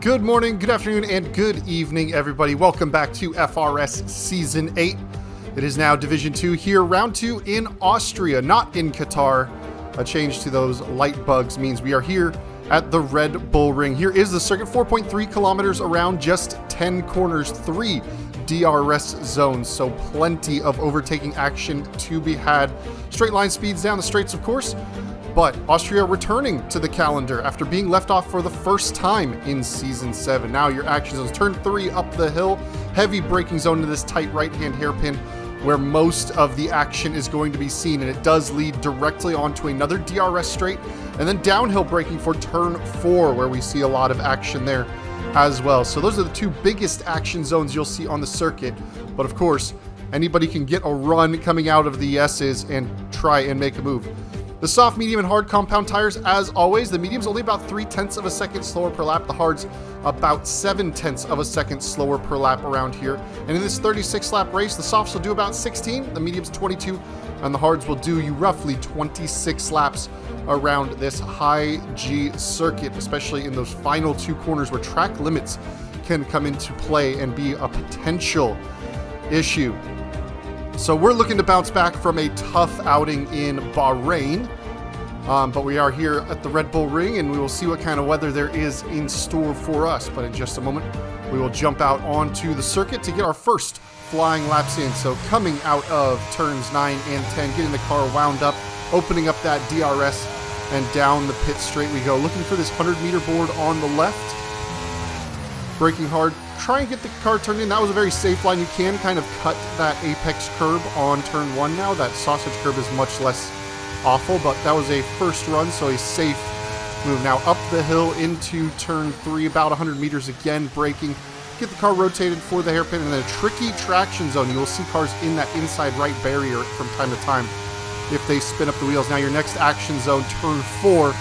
Good morning, good afternoon, and good evening, everybody. Welcome back to FRS Season 8. It is now Division 2 here, Round 2 in Austria, not in Qatar. A change to those light bugs means we are here at the Red Bull Ring. Here is the circuit, 4.3 kilometers around, just 10 corners, 3 DRS zones, so plenty of overtaking action to be had. Straight line speeds down the straights, of course, but Austria returning to the calendar after being left off for the first time in Season 7. Now your action zones, turn 3 up the hill, heavy braking zone to this tight right-hand hairpin where most of the action is going to be seen, and it does lead directly onto another DRS straight, and then downhill braking for turn 4 where we see a lot of action there as well. So those are the two biggest action zones you'll see on the circuit, but of course anybody can get a run coming out of the S's and try and make a move. The soft, medium, and hard compound tires, as always. The medium's only about 0.3 of a second slower per lap. The hard's about 0.7 of a second slower per lap around here. And in this 36-lap race, the softs will do about 16, the medium's 22, and the hards will do you roughly 26 laps around this high G circuit, especially in those final two corners where track limits can come into play and be a potential issue. So we're looking to bounce back from a tough outing in Bahrain, but we are here at the Red Bull Ring, and we will see what kind of weather there is in store for us. But in just a moment, we will jump out onto the circuit to get our first flying laps in. So coming out of turns 9 and 10, getting the car wound up, opening up that DRS, and down the pit straight we go. Looking for this 100-meter board on the left. Braking hard. Try and get the car turned in. That was a very safe line. You can kind of cut that apex curb on turn 1 now. That sausage curb is much less awful, but that was a first run, so a safe move. Now up the hill into turn 3, about 100 meters again, braking. Get the car rotated for the hairpin, and then a tricky traction zone. You will see cars in that inside right barrier from time to time if they spin up the wheels. Now your next action zone, turn 4.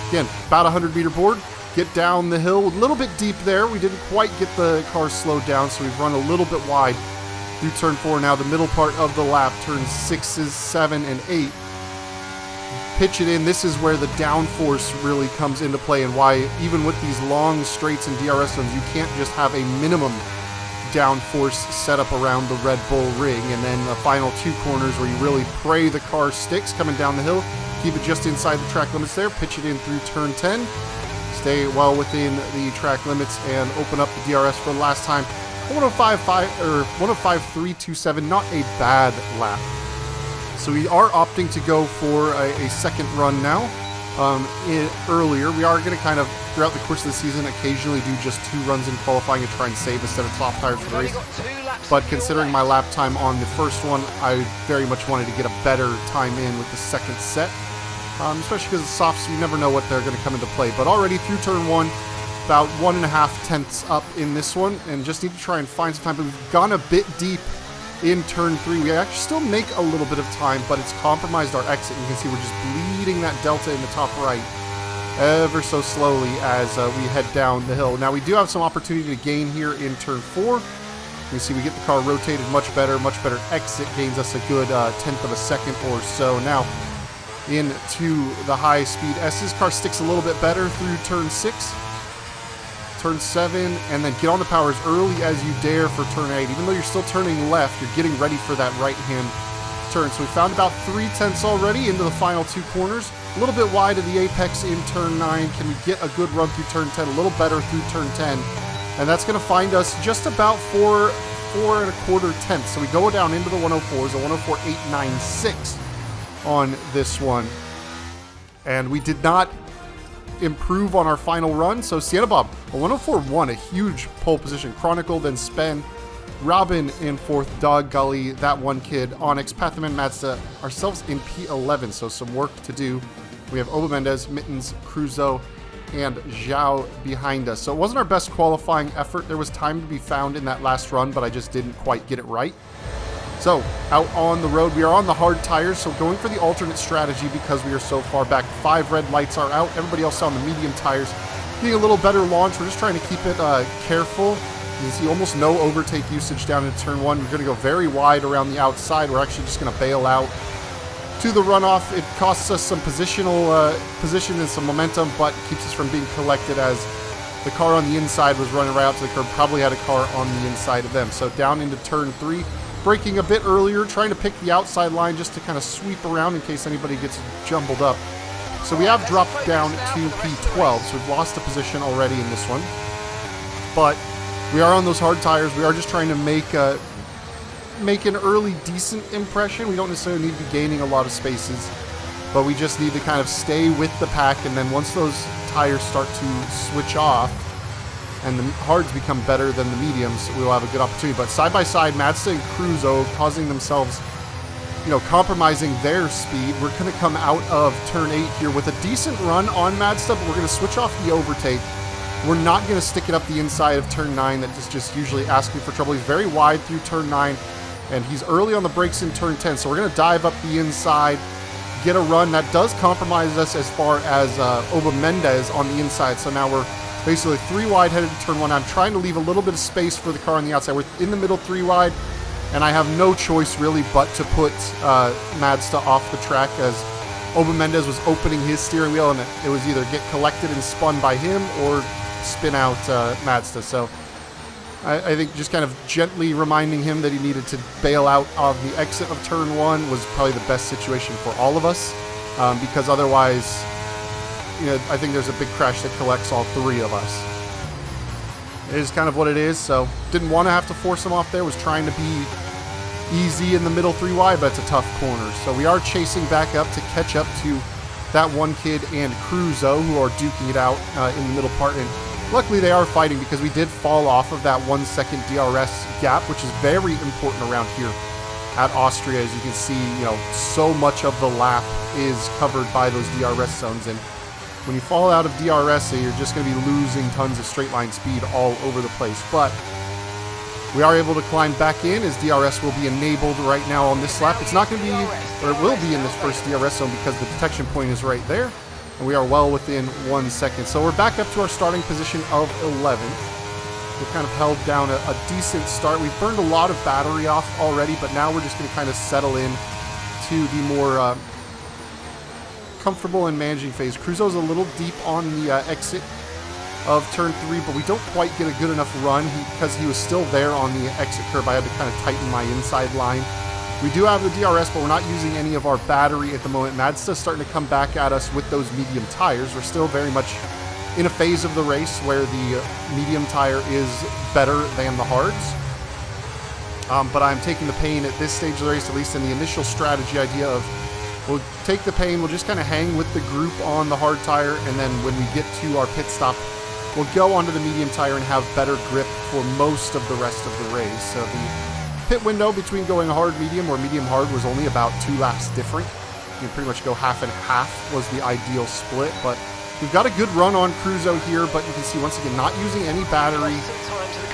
Again, about 100-meter board. Get down the hill, a little bit deep there. We didn't quite get the car slowed down, so we've run a little bit wide through turn 4. Now the middle part of the lap, turns 6, 7, and 8. Pitch it in. This is where the downforce really comes into play, and why even with these long straights and DRS zones, you can't just have a minimum downforce set up around the Red Bull Ring. And then the final two corners where you really pray the car sticks coming down the hill. Keep it just inside the track limits there. Pitch it in through turn 10. Stay well within the track limits and open up the DRS for the last time. 105.327, not a bad lap. So we are opting to go for a second run now. Earlier, we are going to kind of, throughout the course of the season, occasionally do just 2 runs in qualifying and try and save instead of top tires for the race. But considering my lap time on the first one, I very much wanted to get a better time in with the second set. Especially because the softs, you never know what they're going to come into play. But already through turn 1, about 1.5 tenths up in this one, and just need to try and find some time. But we've gone a bit deep in turn 3. We actually still make a little bit of time, but it's compromised our exit. You can see we're just bleeding that delta in the top right ever so slowly as we head down the hill. Now we do have some opportunity to gain here in turn 4. You can see we get the car rotated much better exit, gains us a good 1/10 of a second or so. Now into the high speed S's. Car sticks a little bit better through turn 6, turn 7, and then get on the power as early as you dare for turn 8. Even though you're still turning left, you're getting ready for that right hand turn. So we found about 0.3 already into the final two corners. A little bit wide of the apex in turn 9. Can we get a good run through turn 10? A little better through turn 10. And that's going to find us just about 4.25 tenths. So we go down into the 104s, a 104.896. on this one, and we did not improve on our final run. So Sienna Bob, a 104.1, a huge pole position. Chronicle, then Spen, Robin in 4th, Dog Gully, that one kid, Onyx, Pathaman, Mazda, ourselves in P11, so some work to do. We have Oba Mendez, Mittens, Cruzo, and Zhao behind us. So it wasn't our best qualifying effort. There was time to be found in that last run, but I just didn't quite get it right. So, out on the road, we are on the hard tires, so going for the alternate strategy because we are so far back. 5 red lights are out, everybody else on the medium tires. Getting a little better launch, we're just trying to keep it careful. You can see almost no overtake usage down into turn 1. We're going to go very wide around the outside. We're actually just going to bail out to the runoff. It costs us some position and some momentum, but keeps us from being collected as The car on the inside was running right out to the curb, probably had a car on the inside of them. So down into turn 3, braking a bit earlier, trying to pick the outside line just to kind of sweep around in case anybody gets jumbled up. So we have dropped down to P12, so we've lost a position already in this one. But we are on those hard tires. We are just trying to make an early decent impression. We don't necessarily need to be gaining a lot of spaces, but we just need to kind of stay with the pack, and then once those tires start to switch off and the hards become better than the mediums, we will have a good opportunity. But side by side, Mazda and Cruzo causing themselves, compromising their speed. We're going to come out of turn 8 here with a decent run on Mazda, but we're going to switch off the overtake. We're not going to stick it up the inside of turn 9. That is just usually asking for trouble. He's very wide through turn 9, and he's early on the brakes in turn 10. So we're going to dive up the inside, get a run. That does compromise us as far as Oba Mendez on the inside. So now we're basically 3 wide headed to turn 1. I'm trying to leave a little bit of space for the car on the outside. We're in the middle 3 wide, and I have no choice really but to put Mazda off the track as Oba Mendez was opening his steering wheel, and it was either get collected and spun by him or spin out Mazda. So I think just kind of gently reminding him that he needed to bail out of the exit of turn 1 was probably the best situation for all of us, because otherwise, I think there's a big crash that collects all 3 of us. It is kind of what it is, so didn't want to have to force him off there. Was trying to be easy in the middle 3 wide, but it's a tough corner. So we are chasing back up to catch up to that one kid and Cruzo, who are duking it out in the middle part. And luckily they are fighting, because we did fall off of that 1 second DRS gap, which is very important around here at Austria. As you can see, so much of the lap is covered by those DRS zones. And when you fall out of DRS, you're just going to be losing tons of straight line speed all over the place. But we are able to climb back in, as DRS will be enabled right now on this lap. It's not going to be, or it will be in this first DRS zone, because the detection point is right there. And we are well within 1 second. So we're back up to our starting position of 11th. We've kind of held down a decent start. We've burned a lot of battery off already, but now we're just going to kind of settle in to the more comfortable and managing phase. Cruzo's a little deep on the exit of turn 3, but we don't quite get a good enough run because he was still there on the exit curb. I had to kind of tighten my inside line. We do have the DRS, but we're not using any of our battery at the moment. Mazda's starting to come back at us with those medium tires. We're still very much in a phase of the race where the medium tire is better than the hards. But I'm taking the pain at this stage of the race, at least in the initial strategy idea of, we'll take the pain, we'll just kind of hang with the group on the hard tire, and then when we get to our pit stop, we'll go onto the medium tire and have better grip for most of the rest of the race. So the pit window between going hard, medium, or medium hard was only about 2 laps different. You can pretty much go half and half was the ideal split, but we've got a good run on Cruzo here, but you can see once again, not using any battery,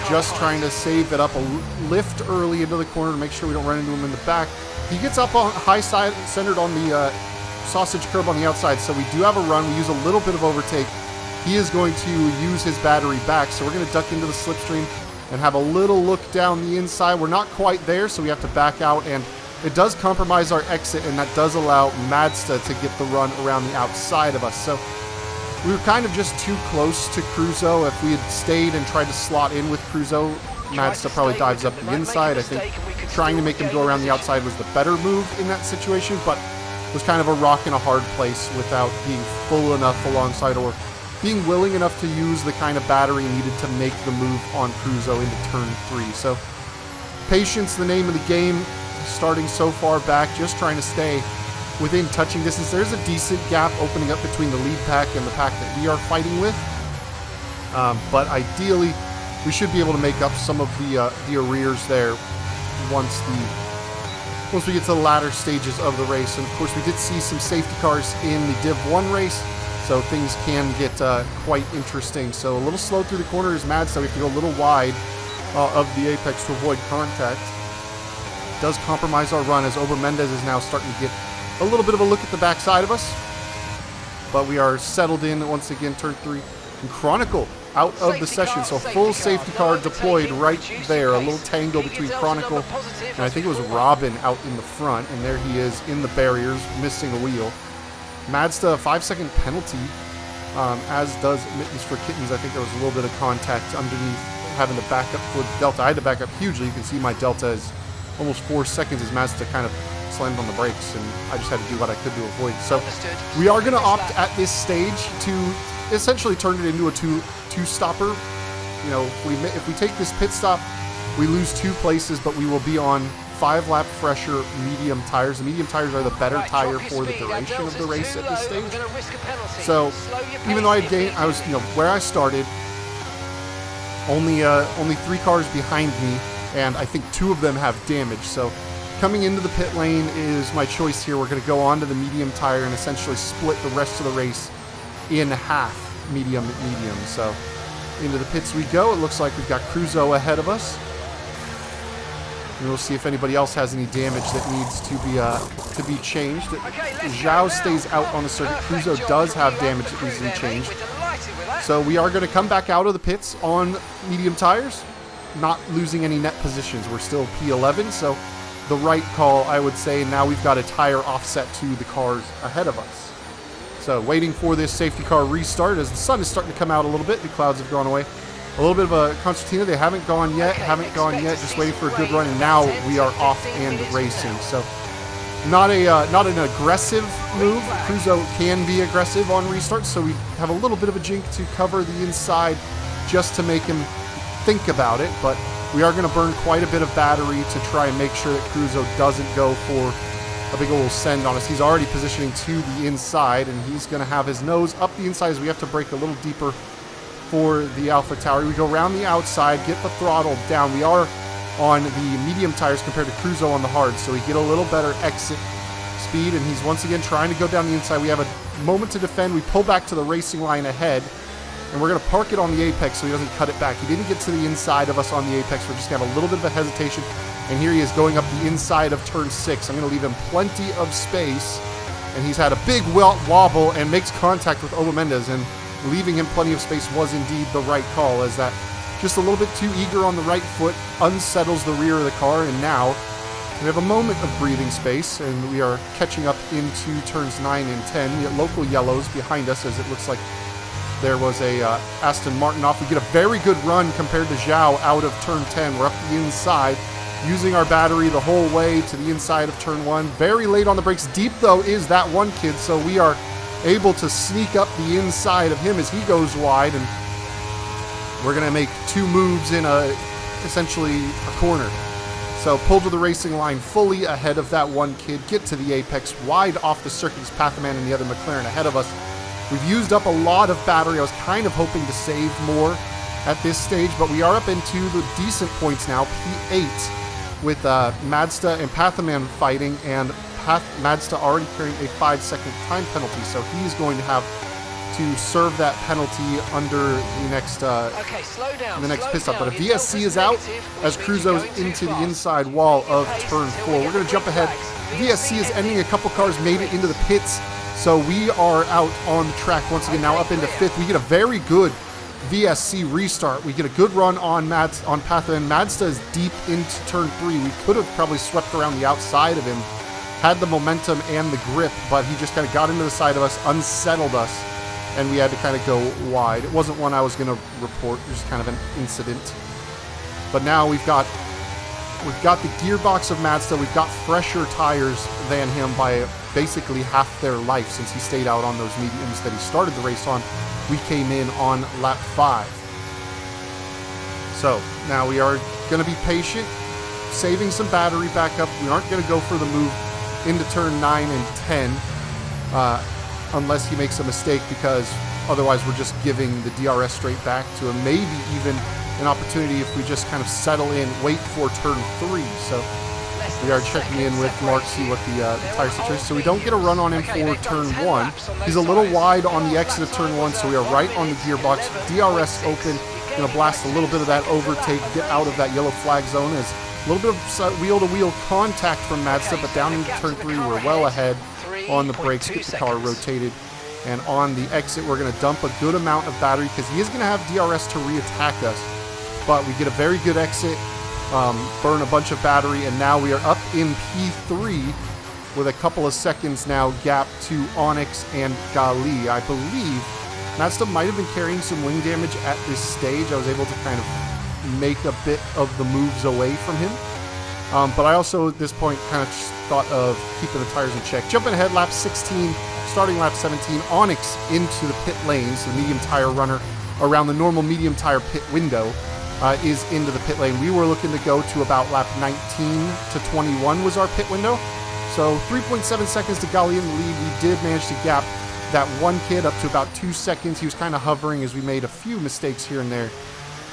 just trying to save it up, a lift early into the corner to make sure we don't run into him in the back. He gets up on high side, centered on the sausage curb on the outside, so we do have a run. We use a little bit of overtake. He is going to use his battery back, so we're going to duck into the slipstream and have a little look down the inside. We're not quite there, so we have to back out, and it does compromise our exit, and that does allow Mazda to get the run around the outside of us. So we were kind of just too close to Cruzo. If we had stayed and tried to slot in with Cruzo, Mazda probably dives up the inside. I think trying to make him go around the outside was the better move in that situation, but it was kind of a rock in a hard place without being full enough alongside or being willing enough to use the kind of battery needed to make the move on Cruzo into turn 3. So patience, the name of the game, starting so far back, just trying to stay within touching distance. There's a decent gap opening up between the lead pack and the pack that we are fighting with, but ideally we should be able to make up some of the arrears there once we get to the latter stages of the race. And of course we did see some safety cars in the Div 1 race, so things can get quite interesting. So a little slow through the corner is Mazda. We have to go a little wide of the apex to avoid contact. It does compromise our run as Ober Mendez is now starting to get a little bit of a look at the backside of us. But we are settled in once again, turn 3. And Chronicle out of the session, so full safety car deployed right there. A little tangle between Chronicle and I think it was Robin out in the front, and there he is in the barriers, missing a wheel. Mazda, a 5-second penalty as does Mittens for Kittens. I think there was a little bit of contact underneath, having to back up for the Delta. I had to back up hugely. You can see my Delta is almost 4 seconds as Mazda kind of slammed on the brakes, and I just had to do what I could to avoid. So we are going to opt at this stage to essentially turn it into a two-stopper. You know, if we take this pit stop, we lose 2 places, but we will be on 5-lap fresher medium tires. The medium tires are the better tire for the duration of the race at this stage. So even though I was, where I started, only 3 cars behind me, and I think 2 of them have damage. So coming into the pit lane is my choice here. We're going to go on to the medium tire and essentially split the rest of the race in half, medium. So into the pits we go. It looks like we've got Cruzo ahead of us. And we'll see if anybody else has any damage that needs to be changed. Zhao stays out on the circuit. Cruzo does have damage that needs to be changed. So we are going to come back out of the pits on medium tires, not losing any net positions. We're still P11, so the right call, I would say. Now we've got a tire offset to the cars ahead of us. So waiting for this safety car restart as the sun is starting to come out a little bit. The clouds have gone away. A little bit of a concertina. They haven't gone yet. Just waiting for a good run, and now we are off and racing. So not an aggressive move. Cruzo can be aggressive on restarts, so we have a little bit of a jink to cover the inside just to make him think about it. But we are going to burn quite a bit of battery to try and make sure that Cruzo doesn't go for a big old send on us. He's already positioning to the inside, and he's going to have his nose up the inside as we have to brake a little deeper for the Alpha Tower. We go around the outside, get the throttle down. We are on the medium tires compared to Cruzo on the hard, so we get a little better exit speed, and he's once again trying to go down the inside. We have a moment to defend. We pull back to the racing line ahead, and we're going to park it on the apex so he doesn't cut it back. He didn't get to the inside of us on the apex. We're just going to have a little bit of a hesitation, and here he is going up the inside of turn 6. I'm going to leave him plenty of space, and he's had a big wobble and makes contact with Oba Mendez, and leaving him plenty of space was indeed the right call, as that just a little bit too eager on the right foot unsettles the rear of the car, and now we have a moment of breathing space, and we are catching up into turns 9 and 10. We have local yellows behind us, as it looks like there was a Aston Martin off. We get a very good run compared to Zhao out of turn 10. We're up the inside, using our battery the whole way to the inside of turn 1. Very late on the brakes. Deep, though, is that one kid, so we are able to sneak up the inside of him as he goes wide, and we're going to make 2 moves in essentially a corner. So pull to the racing line fully ahead of that one kid, get to the apex, wide off the circuit is Pathaman and the other McLaren ahead of us. We've used up a lot of battery. I was kind of hoping to save more at this stage, but we are up into the decent points now, P8, with Mazda and Pathaman fighting, and Mazda already carrying a 5-second time penalty, so he's going to have to serve that penalty under the next pit stop. But a VSC is out as Cruzo's into the inside wall of turn 4. We're going to jump ahead. VSC is ending. A couple cars made it into the pits, so we are out on the track once again, now up into 5th. We get a very good VSC restart. We get a good run on Patha, and Mazda is deep into turn 3. We could have probably swept around the outside of him, had the momentum and the grip, but he just kind of got into the side of us, unsettled us, and we had to kind of go wide. It wasn't one I was going to report. It was just kind of an incident. But now we've got the gearbox of Mazda. We've got fresher tires than him by basically half their life, since he stayed out on those mediums that he started the race on. We came in on lap 5. So now we are going to be patient, saving some battery back up. We aren't going to go for the move into turn 9 and 10 unless he makes a mistake, because otherwise we're just giving the DRS straight back to him. Maybe even an opportunity if we just kind of settle in, wait for turn 3. So we are checking in with Mark, see what the tire situation is. So we don't get a run on him for turn 1. He's a little wide on the exit of turn 1, so we are right on the gearbox. DRS open, going to blast a little bit of that overtake, get out of that yellow flag zone. As a little bit of wheel-to-wheel contact from Mazda, but down into turn 3, we're well ahead on the brakes, get the car rotated. And on the exit, we're going to dump a good amount of battery, because he is going to have DRS to re-attack us. But we get a very good exit, burn a bunch of battery, and now we are up in P3 with a couple of seconds now gap to Onyx and Gali. I believe Mazda might have been carrying some wing damage at this stage. I was able to kind of make a bit of the moves away from him. But I also, at this point, kind of just thought of keeping the tires in check. Jumping ahead, lap 16, starting lap 17, Onyx into the pit lanes, the medium tire runner around the normal medium tire pit window is into the pit lane. We were looking to go to about lap 19 to 21 was our pit window. So 3.7 seconds to Gali in the lead. We did manage to gap that one kid up to about 2 seconds. He was kind of hovering as we made a few mistakes here and there.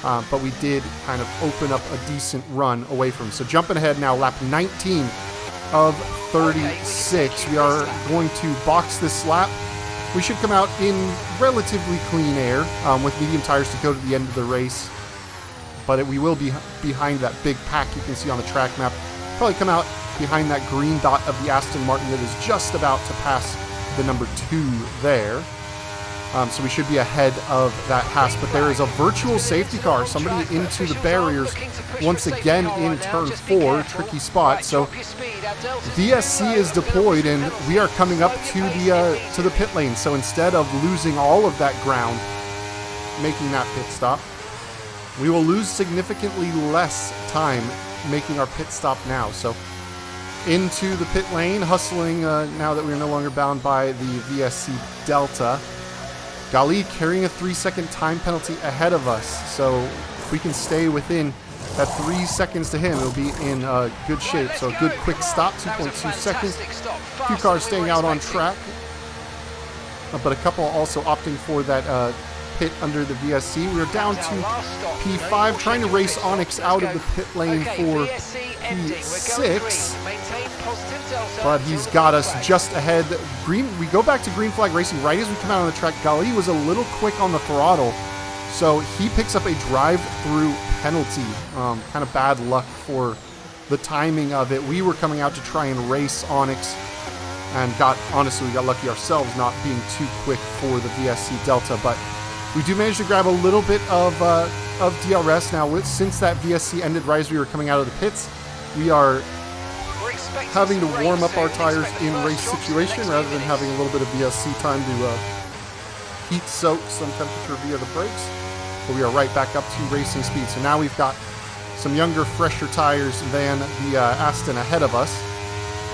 But we did kind of open up a decent run away from him. So jumping ahead now, lap 19 of 36. We are going to box this lap. We should come out in relatively clean air with medium tires to go to the end of the race. But we will be behind that big pack you can see on the track map. Probably come out behind that green dot of the Aston Martin that is just about to pass the number 2 there. So we should be ahead of that Haas, but there is a virtual safety car, somebody into the barriers once again in turn 4, tricky spot. So VSC is deployed and we are coming up to the pit lane. So instead of losing all of that ground, making that pit stop, we will lose significantly less time making our pit stop now. So into the pit lane, hustling now that we are no longer bound by the VSC Delta. Gali carrying a 3-second time penalty ahead of us, so if we can stay within that 3 seconds to him, it'll be in good shape. So a good quick stop, 2.2 seconds. A few cars staying out on track, but a couple also opting for that pit under the VSC. We're down to P5, trying to race Onyx out of the pit lane for P6. But he's got us just ahead. We go back to green flag racing right as we come out on the track. Gali was a little quick on the throttle, so he picks up a drive-through penalty. Kind of bad luck for the timing of it. We were coming out to try and race Onyx, and honestly, we got lucky ourselves not being too quick for the VSC Delta. But we do manage to grab a little bit of DRS now. Since that VSC ended right as we were coming out of the pits, we are having to warm up our tires in race situation rather than having a little bit of VSC time to heat soak some temperature via the brakes. But we are right back up to racing speed. So now we've got some younger, fresher tires than the Aston ahead of us.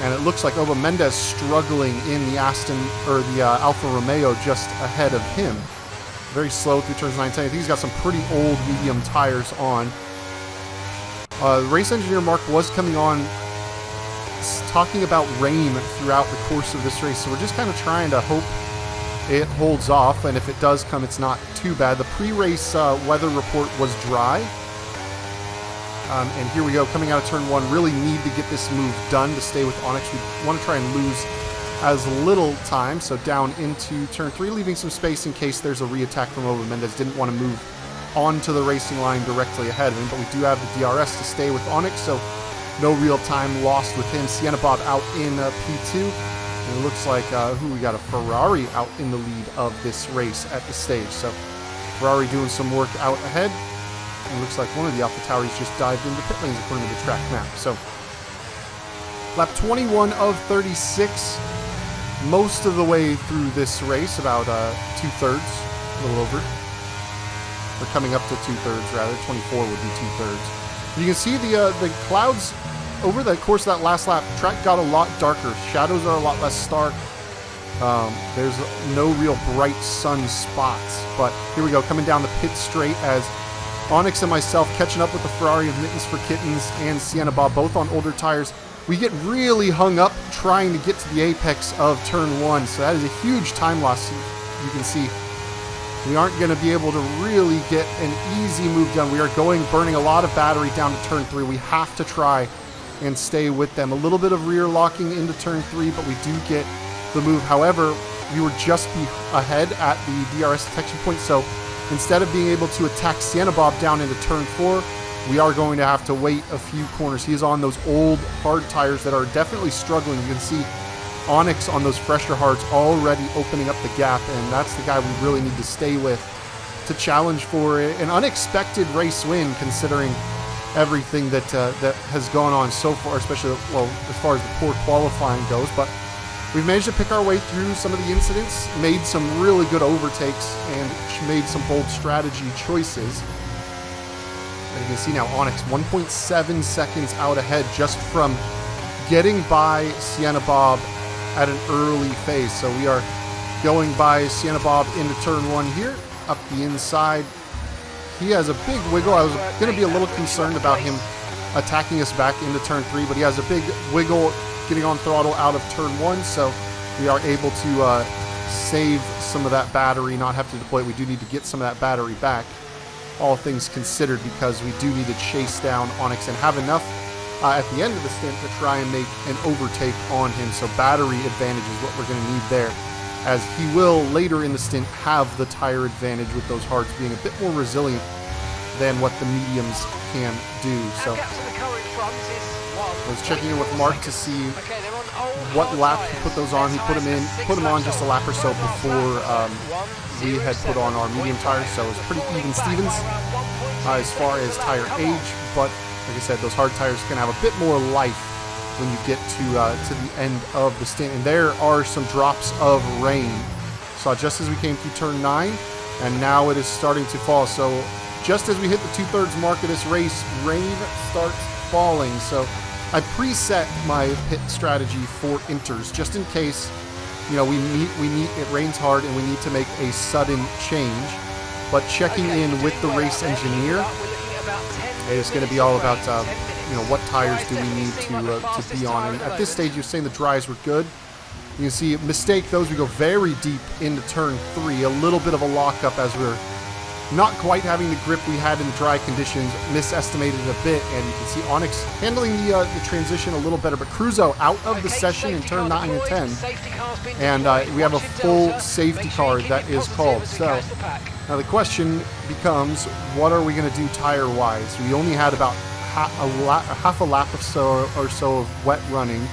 And it looks like Oba Mendez struggling in the Aston, or the Alfa Romeo just ahead of him. Very slow through turns 9 and 10. I think he's got some pretty old medium tires on. Race engineer Mark was coming on talking about rain throughout the course of this race, so we're just kind of trying to hope it holds off, and if it does come, it's not too bad. The pre-race weather report was dry, and here we go, coming out of turn 1. Really need to get this move done to stay with Onyx. We want to try and lose as little time, so down into turn 3, leaving some space in case there's a re-attack from Oba Mendez. Didn't want to move onto the racing line directly ahead of him, but we do have the DRS to stay with Onyx, so no real time lost with him. Sienna Bob out in P2. And it looks like we got a Ferrari out in the lead of this race at this stage. So Ferrari doing some work out ahead. And it looks like one of the AlphaTauris just dived into pit lanes according to the track map. So lap 21 of 36. Most of the way through this race, about 2/3, a little over. We're coming up to 2/3 rather. 24 would be 2/3. You can see the clouds over the course of that last lap. Track got a lot darker. Shadows are a lot less stark. There's no real bright sun spots. But here we go, coming down the pit straight as Onyx and myself catching up with the Ferrari of Mittens for Kittens and Sienna Bob, both on older tires. We get really hung up trying to get to the apex of turn 1. So that is a huge time loss. You can see we aren't going to be able to really get an easy move done. We are burning a lot of battery down to turn 3. We have to try and stay with them. A little bit of rear locking into turn 3, but we do get the move. However, we were just ahead at the DRS detection point, so instead of being able to attack Sienna Bob down into turn 4, we are going to have to wait a few corners. He is on those old hard tires that are definitely struggling. You can see Onyx on those fresher hards already opening up the gap, and that's the guy we really need to stay with to challenge for an unexpected race win, considering everything that that has gone on so far, especially, well, as far as the poor qualifying goes. But we've managed to pick our way through some of the incidents, made some really good overtakes, and made some bold strategy choices. And you can see now Onyx 1.7 seconds out ahead just from getting by Sienna Bob at an early phase. So we are going by Sienna Bob into turn 1 here, up the inside. He has a big wiggle. I was going to be a little concerned about him attacking us back into turn 3, but he has a big wiggle getting on throttle out of turn 1, so we are able to save some of that battery, not have to deploy it. We do need to get some of that battery back, all things considered, because we do need to chase down Onyx and have enough at the end of the stint to try and make an overtake on him. So battery advantage is what we're going to need there, as he will later in the stint have the tire advantage with those hards being a bit more resilient than what the mediums can do. So I was checking in with Mark to see what lap he put those on. He put them on just a lap or so before we had put on our medium tires, so it was pretty even Stevens as far as tire age. But like I said, those hard tires can have a bit more life when you get to the end of the stint. And there are some drops of rain. So just as we came through turn 9, and now it is starting to fall. So just as we hit the 2/3 mark of this race, rain starts falling. So I preset my pit strategy for inters just in case, you know, we need it rains hard and we need to make a sudden change. But checking in with the race engineer, it's going to be all about you know, what tires do we need to be on. And at this stage, you're saying the dries were good. You can see mistake those. We go very deep into turn 3, a little bit of a lockup as we're not quite having the grip we had in the dry conditions, misestimated a bit, and you can see Onyx handling the transition a little better. But Cruzo out of the session in turn 9 and 10, and we have a full safety car that is called. So now the question becomes, what are we going to do tire-wise? We only had about half a lap or so of wet running.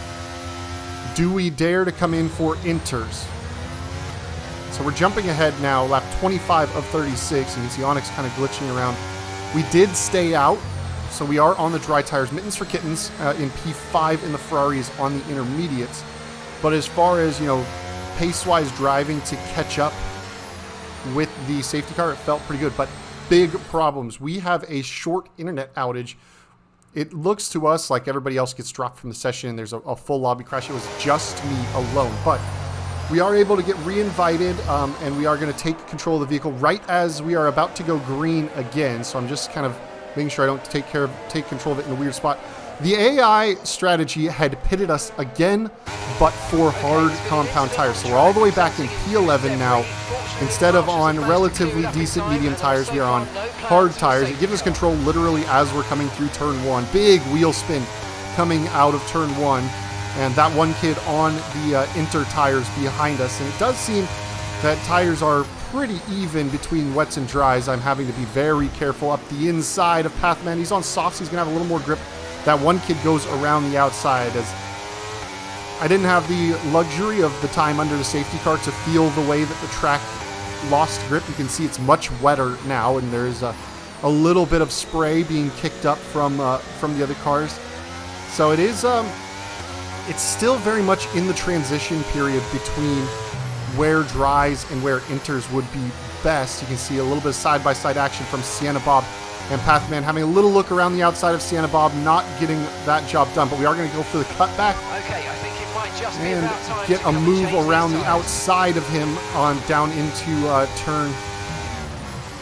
Do we dare to come in for inters? So we're jumping ahead now, lap 25 of 36. You can see Onyx kind of glitching around. We did stay out, so we are on the dry tires. Mittens for Kittens in P5 in the Ferrari is on the intermediates. But as far as, you know, pace-wise driving to catch up with the safety car, it felt pretty good. But big problems. We have a short internet outage. It looks to us like everybody else gets dropped from the session and there's a full lobby crash. It was just me alone. But we are able to get re-invited, and we are going to take control of the vehicle right as we are about to go green again. So I'm just kind of making sure I don't take control of it in a weird spot. The AI strategy had pitted us again, but for hard compound tires. So we're all the way back in P11 now. Instead of on relatively decent medium tires, we are on hard tires. It gives us control literally as we're coming through turn 1. Big wheel spin coming out of turn 1. And that one kid on the inter tires behind us. And it does seem that tires are pretty even between wets and dries. I'm having to be very careful up the inside of Pathman. He's on softs. He's going to have a little more grip. That one kid goes around the outside, as I didn't have the luxury of the time under the safety car to feel the way that the track lost grip. You can see it's much wetter now, and there's a little bit of spray being kicked up from the other cars. So it is... it's still very much in the transition period between where dries and where inters would be best. You can see a little bit of side-by-side action from Sienna Bob and Pathman having a little look around the outside of Sienna Bob, not getting that job done. But we are going to go for the cutback and get a move around the outside of him on down into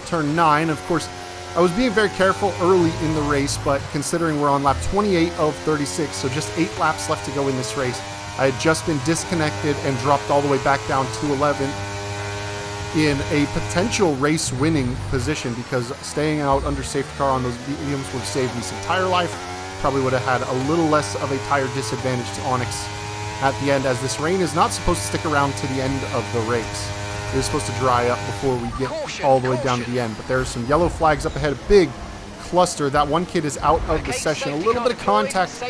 turn 9. Of course, I was being very careful early in the race, but considering we're on lap 28 of 36, so just 8 laps left to go in this race, I had just been disconnected and dropped all the way back down to 11th in a potential race-winning position, because staying out under safety car on those mediums would have saved me some tire life. Probably would have had a little less of a tire disadvantage to Onyx at the end, as this rain is not supposed to stick around to the end of the race. It is supposed to dry up before we get all the way down to the end. But there are some yellow flags up ahead, a big cluster. That one kid is out of the session. A little bit of contact,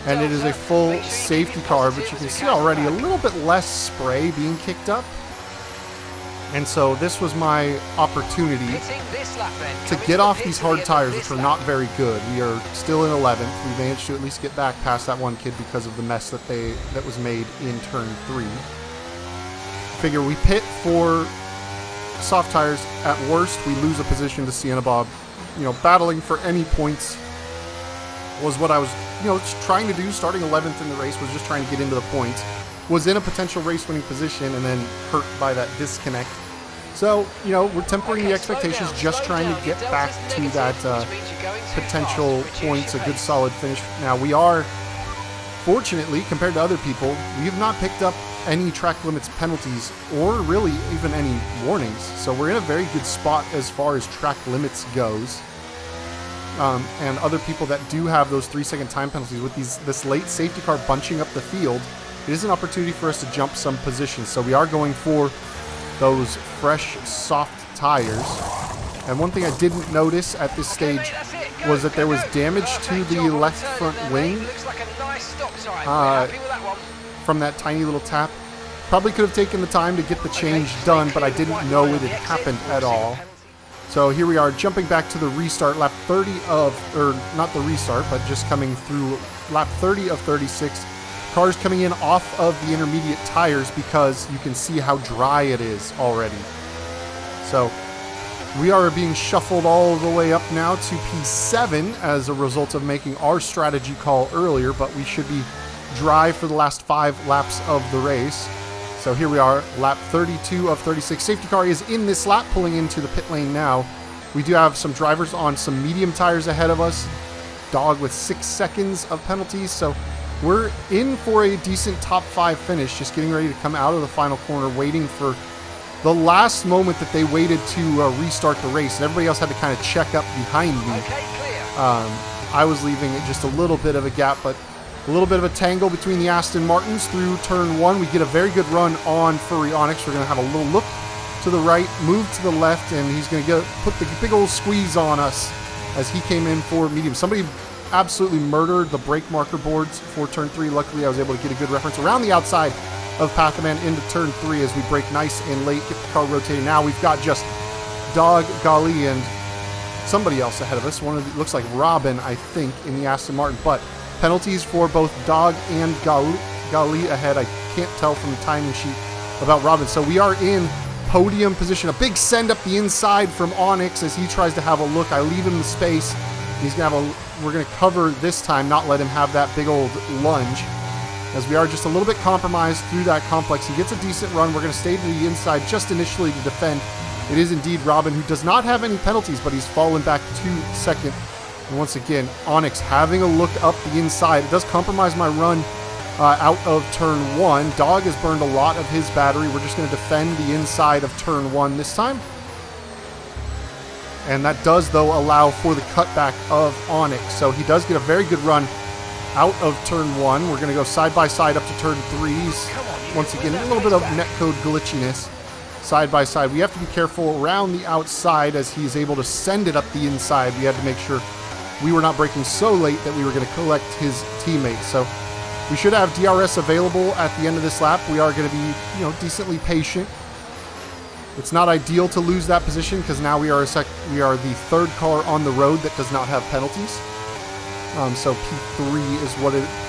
and it is a full safety car, but you can see already a little bit less spray being kicked up. And so this was my opportunity to get off these hard tires, which are not very good. We are still in 11th. We managed to at least get back past that one kid because of the mess that was made in turn 3. Figure we pit for soft tires. At worst, we lose a position to Sienna Bob. You know, battling for any points was what I was, trying to do. Starting 11th in the race was just trying to get into the points. Was in a potential race-winning position and then hurt by that disconnect. So, we're tempering the expectations, just trying to get back to that potential points, a good solid finish. Now, we are, fortunately, compared to other people, we have not picked up any track limits penalties or really even any warnings. So we're in a very good spot as far as track limits goes. And other people that do have those 3-second time penalties with this late safety car bunching up the field, it is an opportunity for us to jump some positions. So we are going for those fresh, soft tires. And one thing I didn't notice at this stage was that there was damage to the left front wing from that tiny little tap. Probably could have taken the time to get the change done, but I didn't know it had happened at all. So here we are, jumping back to the restart, lap 30 of, or not the restart, but just coming through lap 30 of 36. Cars coming in off of the intermediate tires because you can see how dry it is already. So we are being shuffled all the way up now to P7 as a result of making our strategy call earlier, but we should be dry for the last 5 laps of the race. So here we are, lap 32 of 36. Safety car is in this lap, pulling into the pit lane now. We do have some drivers on some medium tires ahead of us. Dog with 6 seconds of penalties, so we're in for a decent top 5 finish, just getting ready to come out of the final corner, waiting for the last moment that they waited to restart the race. And everybody else had to kind of check up behind me. I was leaving it just a little bit of a gap, but a little bit of a tangle between the Aston Martins through turn 1. We get a very good run on Furry Onyx. We're going to have a little look to the right, move to the left, and he's going to put the big old squeeze on us as he came in for medium. Somebody absolutely murdered the brake marker boards for turn 3. Luckily, I was able to get a good reference around the outside of Pathaman into turn 3 as we brake nice and late, get the car rotating. Now we've got just Dog, Gali, and somebody else ahead of us. Looks like Robin, I think, in the Aston Martin, but penalties for both Dog and Gali ahead. I can't tell from the timing sheet about Robin. So we are in podium position. A big send up the inside from Onyx as he tries to have a look. I leave him the space. We're going to cover this time, not let him have that big old lunge, as we are just a little bit compromised through that complex. He gets a decent run. We're going to stay to the inside just initially to defend. It is indeed Robin, who does not have any penalties, but he's fallen back to second. And once again, Onyx having a look up the inside. It does compromise my run out of turn 1. Dog has burned a lot of his battery. We're just going to defend the inside of turn 1 this time. And that does, though, allow for the cutback of Onyx. So he does get a very good run out of turn 1. We're going to go side by side up to turn 3s. Once again, a little bit of netcode glitchiness. Side by side. We have to be careful around the outside as he is able to send it up the inside. We had to make sure we were not braking so late that we were going to collect his teammates. So we should have DRS available at the end of this lap. We are going to be, decently patient. It's not ideal to lose that position because now we are the 3rd car on the road that does not have penalties. So P3 is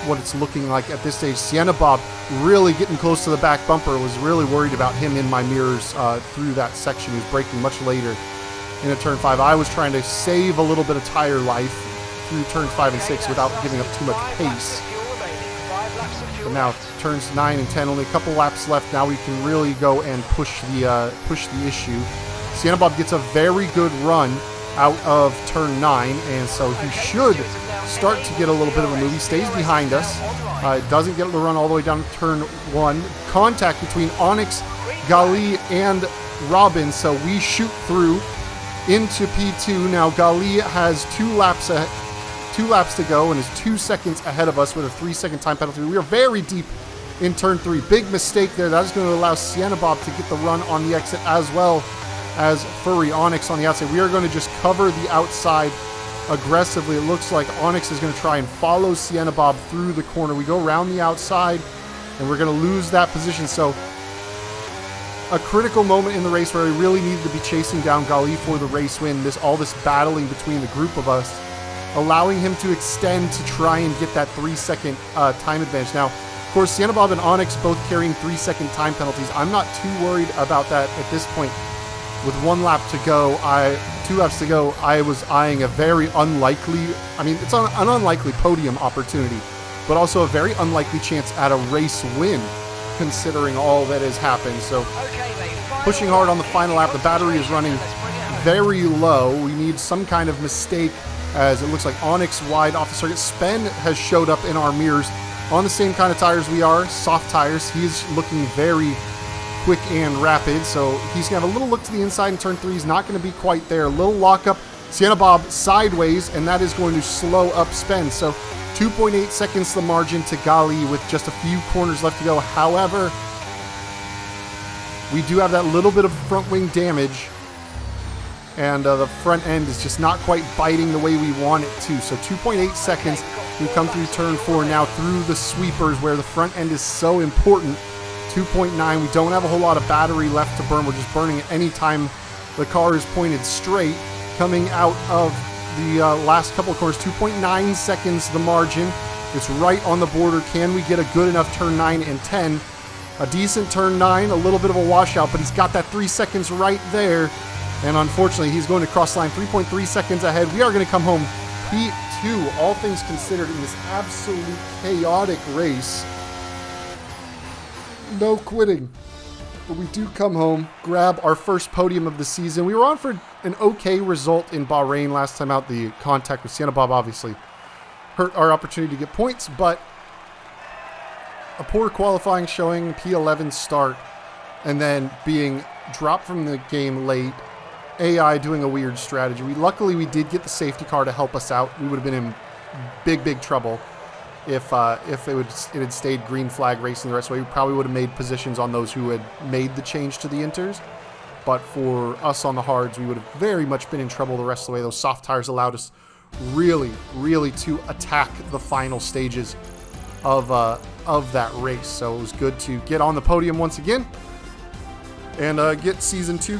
what it's looking like at this stage. Sienna Bob really getting close to the back bumper. Was really worried about him in my mirrors through that section. He was braking much later in a turn 5. I was trying to save a little bit of tire life through turns 5 and 6 without giving up too much pace. But now turns 9 and 10, only a couple laps left. Now we can really go and push the issue. Sienna Bob gets a very good run out of turn 9, and so he should start to get a little bit of a move. He stays behind us. Doesn't get the run all the way down to turn 1. Contact between Onyx, Gali, and Robin, so we shoot through into P2. Now Gali has 2 laps to go and is 2 seconds ahead of us with a 3-second time penalty. We are very deep in turn 3. Big mistake there. That is going to allow Sienna Bob to get the run on the exit as well as Furry Onyx on the outside. We are going to just cover the outside aggressively. It looks like Onyx is going to try and follow Sienna Bob through the corner. We go around the outside and we're going to lose that position. So a critical moment in the race where I really needed to be chasing down Gali for the race win. All this battling between the group of us, allowing him to extend to try and get that 3-second time advantage. Now, of course, Sienna Bob and Onyx both carrying 3-second time penalties. I'm not too worried about that at this point. With 2 laps to go, I was eyeing a very unlikely, it's an unlikely podium opportunity, but also a very unlikely chance at a race win, considering all that has happened. So pushing hard on the final lap. The battery is running very low. We need some kind of mistake, as it looks like Onyx wide off the circuit. Spen has showed up in our mirrors on the same kind of tires we are, soft tires. He's looking very quick and rapid, so he's going to have a little look to the inside in turn 3. He's not going to be quite there. A little lockup. Sienna Bob sideways, and that is going to slow up Spen. So 2.8 seconds the margin to Gali with just a few corners left to go. However, we do have that little bit of front wing damage, and the front end is just not quite biting the way we want it to. So 2.8 seconds. We come through turn 4 now through the sweepers where the front end is so important. 2.9. We don't have a whole lot of battery left to burn. We're just burning it any time the car is pointed straight. Coming out of the last couple of corners, 2.9 seconds the margin. It's right on the border. Can we get a good enough turn 9 and 10? A decent turn 9, a little bit of a washout, but he's got that 3 seconds right there. And unfortunately, he's going to cross line 3.3 seconds ahead. We are going to come home P2, all things considered, in this absolute chaotic race. No quitting. But we do come home, grab our first podium of the season. We were on for an okay result in Bahrain last time out. The contact with Sienna Bob obviously hurt our opportunity to get points, but a poor qualifying showing, P11 start, and then being dropped from the game late. AI doing a weird strategy. Luckily we did get the safety car to help us out. We would have been in big trouble if it had stayed green flag racing the rest of the way. We probably would have made positions on those who had made the change to the inters. But for us on the hards, we would have very much been in trouble the rest of the way. Those soft tires allowed us really to attack the final stages of that race. So it was good to get on the podium once again and get season 2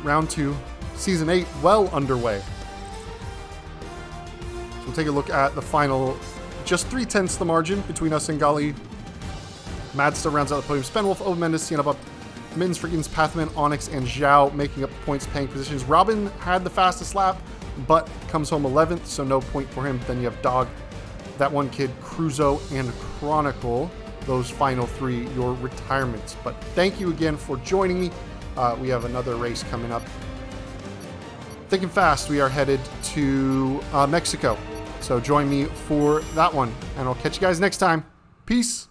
round 2, season 8 well underway. So we'll take a look at the final, just 0.3 the margin between us and Gali. Madsta rounds out the podium. Spenwolf, Ova Mendes, Sienna Bob, Mittens, Friggins, Pathman, Onyx, and Zhao making up the points paying positions. Robin had the fastest lap, but comes home 11th, so no point for him. Then you have Dog, that one kid, Cruzo, and Chronicle. Those final 3, your retirements. But thank you again for joining me. We have another race coming up. Thick and fast, we are headed to Mexico. So join me for that one, and I'll catch you guys next time. Peace.